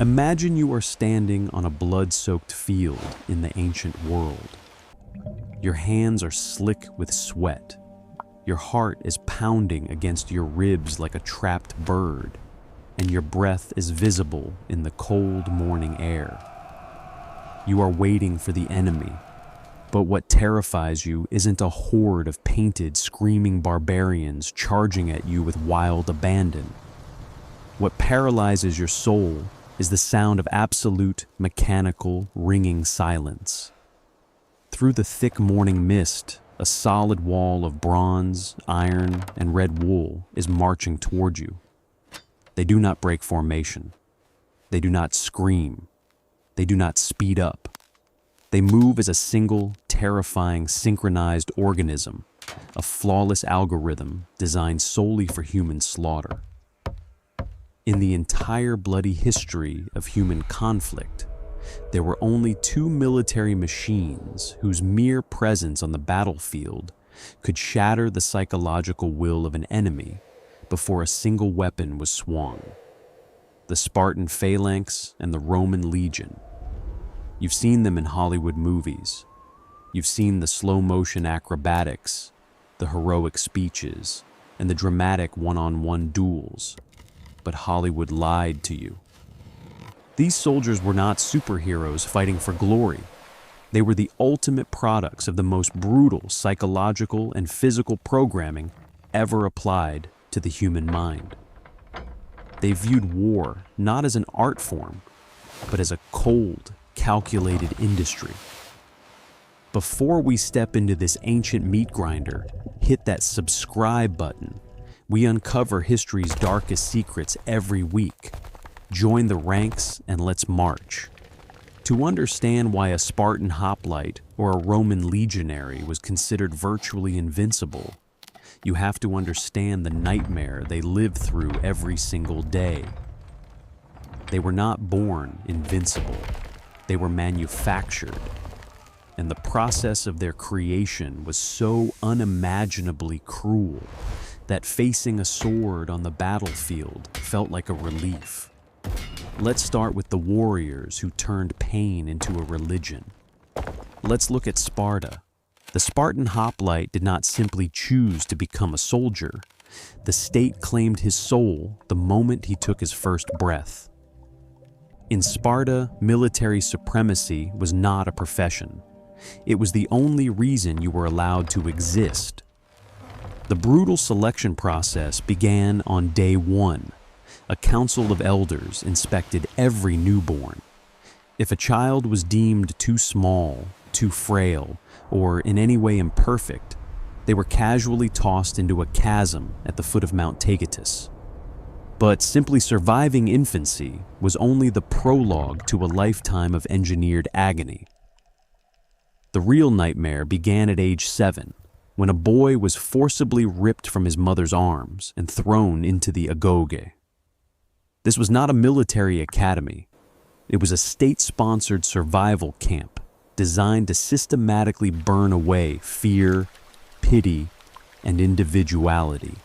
Imagine you are standing on a blood-soaked field in the ancient world. Your hands are slick with sweat. Your heart is pounding against your ribs like a trapped bird, and your breath is visible in the cold morning air. You are waiting for the enemy, but what terrifies you isn't a horde of painted, screaming barbarians charging at you with wild abandon. What paralyzes your soul is the sound of absolute, mechanical, ringing silence. Through the thick morning mist, a solid wall of bronze, iron, and red wool is marching toward you. They do not break formation. They do not scream. They do not speed up. They move as a single, terrifying, synchronized organism, a flawless algorithm designed solely for human slaughter. In the entire bloody history of human conflict, there were only two military machines whose mere presence on the battlefield could shatter the psychological will of an enemy before a single weapon was swung: the Spartan phalanx and the Roman legion. You've seen them in Hollywood movies. You've seen the slow-motion acrobatics, the heroic speeches, and the dramatic one-on-one duels. But Hollywood lied to you. These soldiers were not superheroes fighting for glory. They were the ultimate products of the most brutal psychological and physical programming ever applied to the human mind. They viewed war not as an art form, but as a cold, calculated industry. Before we step into this ancient meat grinder, hit that subscribe button. We uncover history's darkest secrets every week. Join the ranks and let's march. To understand why a Spartan hoplite or a Roman legionary was considered virtually invincible, you have to understand the nightmare they lived through every single day. They were not born invincible. They were manufactured. And the process of their creation was so unimaginably cruel that facing a sword on the battlefield felt like a relief. Let's start with the warriors who turned pain into a religion. Let's look at Sparta. The Spartan hoplite did not simply choose to become a soldier. The state claimed his soul the moment he took his first breath. In Sparta, military supremacy was not a profession. It was the only reason you were allowed to exist. The brutal selection process began on day one. A council of elders inspected every newborn. If a child was deemed too small, too frail, or in any way imperfect, they were casually tossed into a chasm at the foot of Mount Taygetus. But simply surviving infancy was only the prologue to a lifetime of engineered agony. The real nightmare began at age 7, when a boy was forcibly ripped from his mother's arms and thrown into the Agoge. This was not a military academy. It was a state-sponsored survival camp designed to systematically burn away fear, pity, and individuality.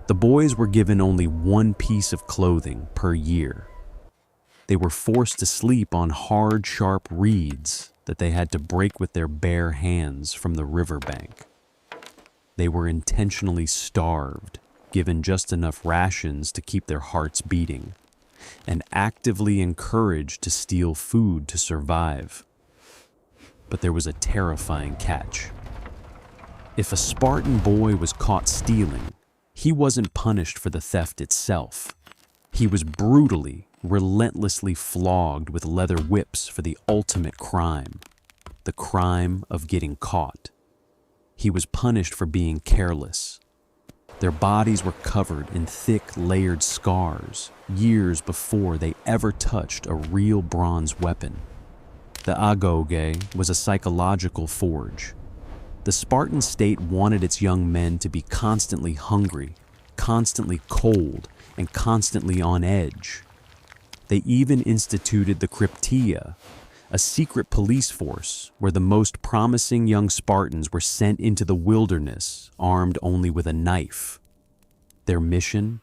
The boys were given only one piece of clothing per year. They were forced to sleep on hard, sharp reeds that they had to break with their bare hands from the riverbank. They were intentionally starved, given just enough rations to keep their hearts beating, and actively encouraged to steal food to survive. But there was a terrifying catch. If a Spartan boy was caught stealing, he wasn't punished for the theft itself. He was brutally, relentlessly flogged with leather whips for the ultimate crime, the crime of getting caught. He was punished for being careless. Their bodies were covered in thick, layered scars years before they ever touched a real bronze weapon. The Agoge was a psychological forge. The Spartan state wanted its young men to be constantly hungry, constantly cold, and constantly on edge. They even instituted the Cryptia, a secret police force where the most promising young Spartans were sent into the wilderness armed only with a knife. Their mission?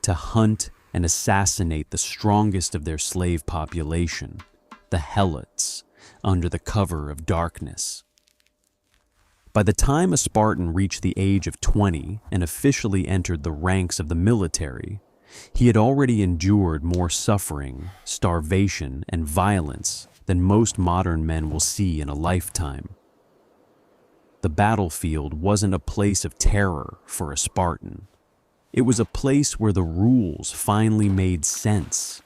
To hunt and assassinate the strongest of their slave population, the helots, under the cover of darkness. By the time a Spartan reached the age of 20 and officially entered the ranks of the military, he had already endured more suffering, starvation, and violence than most modern men will see in a lifetime. The battlefield wasn't a place of terror for a Spartan. It was a place where the rules finally made sense.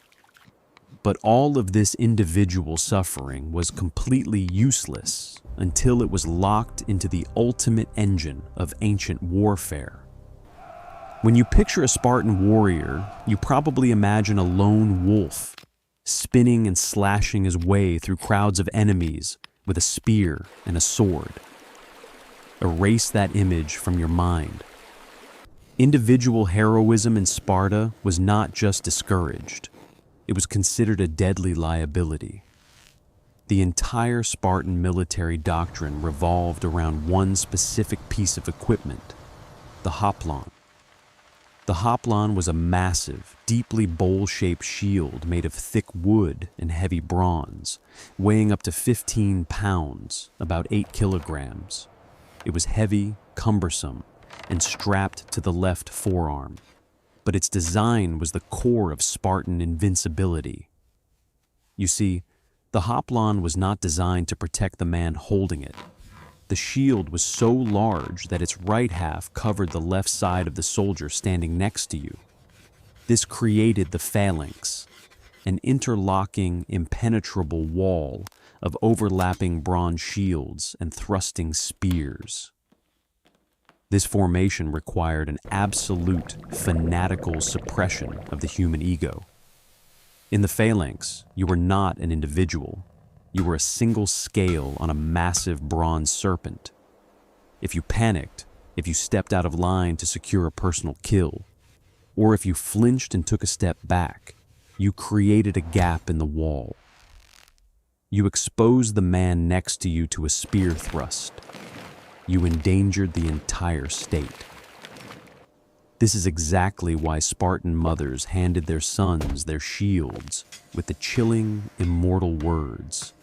But all of this individual suffering was completely useless until it was locked into the ultimate engine of ancient warfare. When you picture a Spartan warrior, you probably imagine a lone wolf, spinning and slashing his way through crowds of enemies with a spear and a sword. Erase that image from your mind. Individual heroism in Sparta was not just discouraged. It was considered a deadly liability. The entire Spartan military doctrine revolved around one specific piece of equipment, the hoplon. The hoplon was a massive, deeply bowl-shaped shield made of thick wood and heavy bronze, weighing up to 15 pounds, about 8 kilograms. It was heavy, cumbersome, and strapped to the left forearm. But its design was the core of Spartan invincibility. You see, the hoplon was not designed to protect the man holding it. The shield was so large that its right half covered the left side of the soldier standing next to you. This created the phalanx, an interlocking, impenetrable wall of overlapping bronze shields and thrusting spears. This formation required an absolute, fanatical suppression of the human ego. In the phalanx, you were not an individual. You were a single scale on a massive bronze serpent. If you panicked, if you stepped out of line to secure a personal kill, or if you flinched and took a step back, you created a gap in the wall. You exposed the man next to you to a spear thrust. You endangered the entire state. This is exactly why Spartan mothers handed their sons their shields with the chilling, immortal words,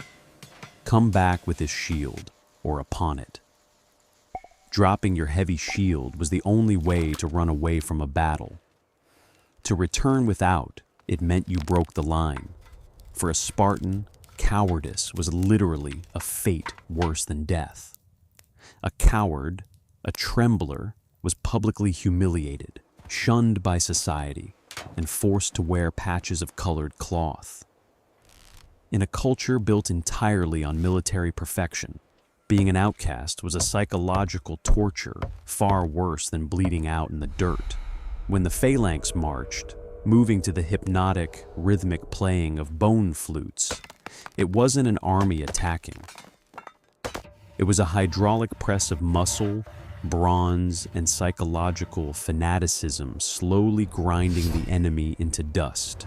"Come back with this shield, or upon it." Dropping your heavy shield was the only way to run away from a battle. To return without, it meant you broke the line. For a Spartan, cowardice was literally a fate worse than death. A coward, a trembler, was publicly humiliated, shunned by society, and forced to wear patches of colored cloth. In a culture built entirely on military perfection, being an outcast was a psychological torture far worse than bleeding out in the dirt. When the phalanx marched, moving to the hypnotic, rhythmic playing of bone flutes, it wasn't an army attacking. It was a hydraulic press of muscle, bronze, and psychological fanaticism slowly grinding the enemy into dust.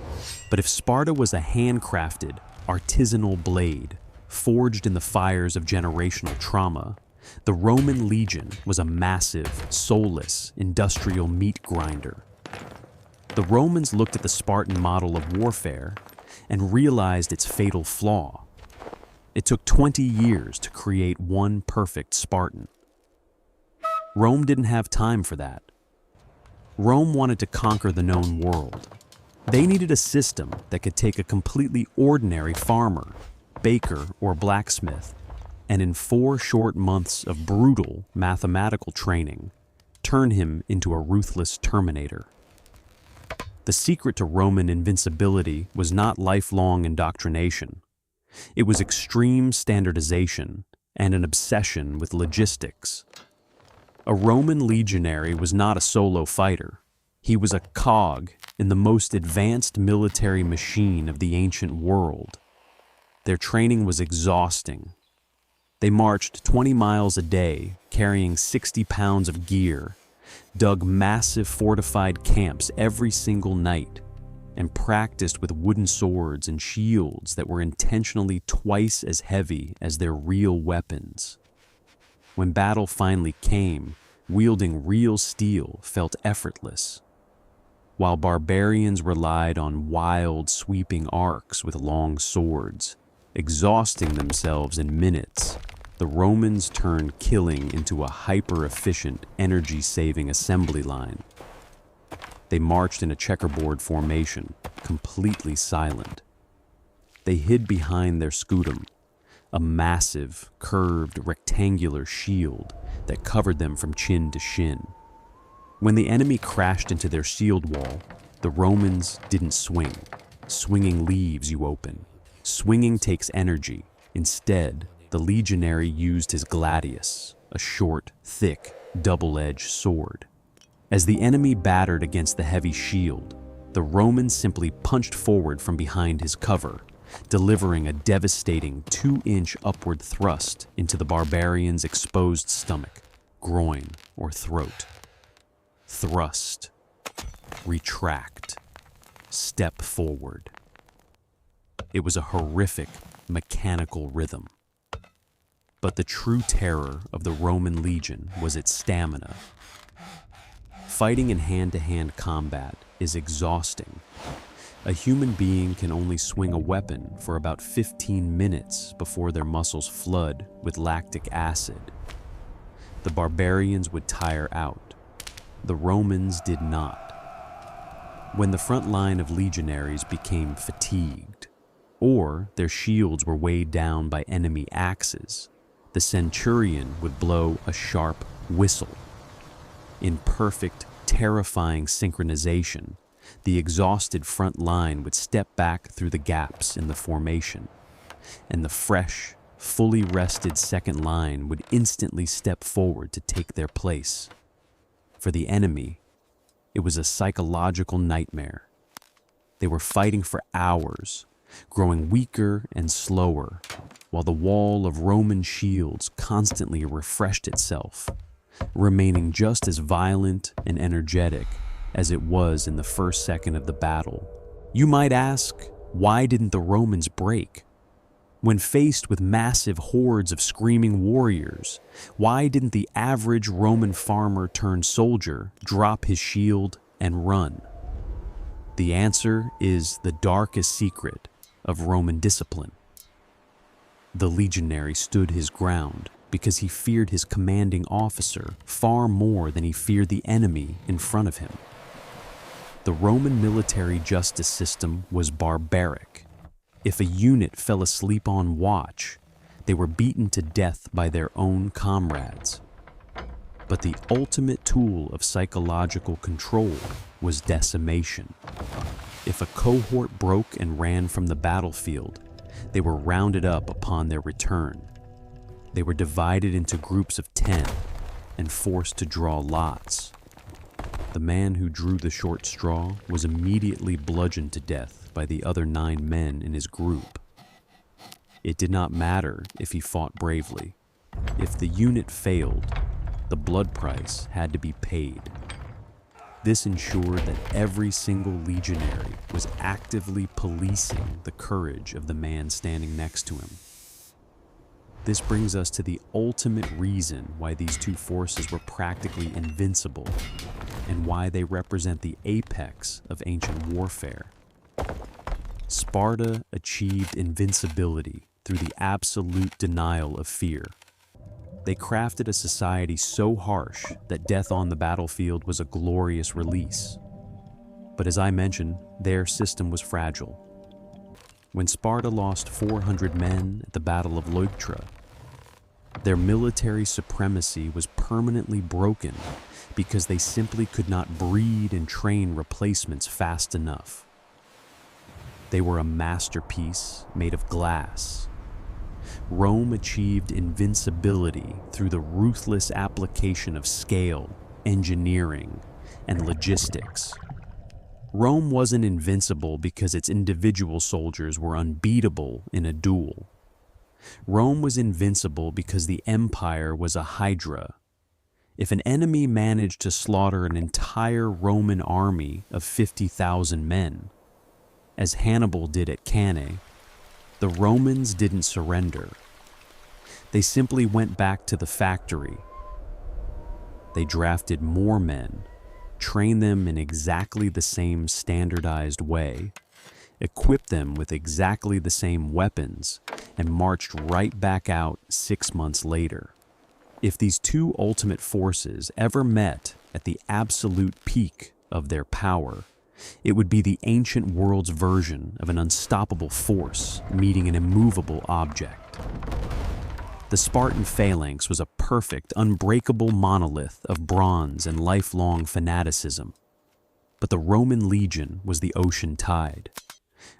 But if Sparta was a handcrafted, artisanal blade, forged in the fires of generational trauma, the Roman legion was a massive, soulless, industrial meat grinder. The Romans looked at the Spartan model of warfare and realized its fatal flaw. It took 20 years to create one perfect Spartan. Rome didn't have time for that. Rome wanted to conquer the known world. They needed a system that could take a completely ordinary farmer, baker, or blacksmith, and in 4 short months of brutal mathematical training, turn him into a ruthless terminator. The secret to Roman invincibility was not lifelong indoctrination. It was extreme standardization and an obsession with logistics. A Roman legionary was not a solo fighter. He was a cog in the most advanced military machine of the ancient world. Their training was exhausting. They marched 20 miles a day, carrying 60 pounds of gear, dug massive fortified camps every single night, and practiced with wooden swords and shields that were intentionally twice as heavy as their real weapons. When battle finally came, wielding real steel felt effortless. while barbarians relied on wild, sweeping arcs with long swords. Exhausting themselves in minutes, the Romans turned killing into a hyper-efficient, energy-saving assembly line. They marched in a checkerboard formation, completely silent. They hid behind their scutum, a massive, curved, rectangular shield that covered them from chin to shin. When the enemy crashed into their shield wall, the Romans didn't swing. Swinging leaves you open. Swinging takes energy. Instead, the legionary used his gladius, a short, thick, double-edged sword. As the enemy battered against the heavy shield, the Romans simply punched forward from behind his cover, delivering a devastating 2-inch upward thrust into the barbarian's exposed stomach, groin, or throat. Thrust, retract, step forward. It was a horrific, mechanical rhythm. But the true terror of the Roman legion was its stamina. Fighting in hand-to-hand combat is exhausting. A human being can only swing a weapon for about 15 minutes before their muscles flood with lactic acid. The barbarians would tire out. The Romans did not. When the front line of legionaries became fatigued, or their shields were weighed down by enemy axes, the centurion would blow a sharp whistle. In perfect, terrifying synchronization, the exhausted front line would step back through the gaps in the formation, and the fresh, fully rested second line would instantly step forward to take their place. For the enemy, it was a psychological nightmare. They were fighting for hours, growing weaker and slower, while the wall of Roman shields constantly refreshed itself, remaining just as violent and energetic as it was in the first second of the battle. You might ask, why didn't the Romans break? When faced with massive hordes of screaming warriors, why didn't the average Roman farmer turned soldier drop his shield and run? The answer is the darkest secret of Roman discipline. The legionary stood his ground because he feared his commanding officer far more than he feared the enemy in front of him. The Roman military justice system was barbaric. If a unit fell asleep on watch, they were beaten to death by their own comrades. But the ultimate tool of psychological control was decimation. If a cohort broke and ran from the battlefield, they were rounded up upon their return. They were divided into groups of 10 and forced to draw lots. The man who drew the short straw was immediately bludgeoned to death by the other 9 men in his group. It did not matter if he fought bravely. If the unit failed, the blood price had to be paid. This ensured that every single legionary was actively policing the courage of the man standing next to him. This brings us to the ultimate reason why these two forces were practically invincible, and why they represent the apex of ancient warfare. Sparta achieved invincibility through the absolute denial of fear. They crafted a society so harsh that death on the battlefield was a glorious release. But as I mentioned, their system was fragile. When Sparta lost 400 men at the Battle of Leuctra, their military supremacy was permanently broken because they simply could not breed and train replacements fast enough. They were a masterpiece made of glass. Rome achieved invincibility through the ruthless application of scale, engineering, and logistics. Rome wasn't invincible because its individual soldiers were unbeatable in a duel. Rome was invincible because the empire was a hydra. If an enemy managed to slaughter an entire Roman army of 50,000 men, as Hannibal did at Cannae, the Romans didn't surrender. They simply went back to the factory. They drafted more men, train them in exactly the same standardized way, equipped them with exactly the same weapons, and marched right back out 6 months later. If these two ultimate forces ever met at the absolute peak of their power, it would be the ancient world's version of an unstoppable force meeting an immovable object. The Spartan phalanx was a perfect, unbreakable monolith of bronze and lifelong fanaticism. But the Roman legion was the ocean tide.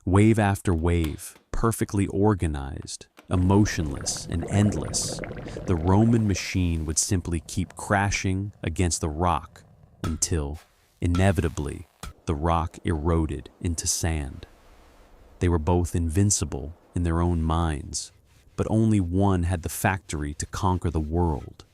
Wave after wave, perfectly organized, emotionless and endless, the Roman machine would simply keep crashing against the rock until, inevitably, the rock eroded into sand. They were both invincible in their own minds, but only one had the factory to conquer the world.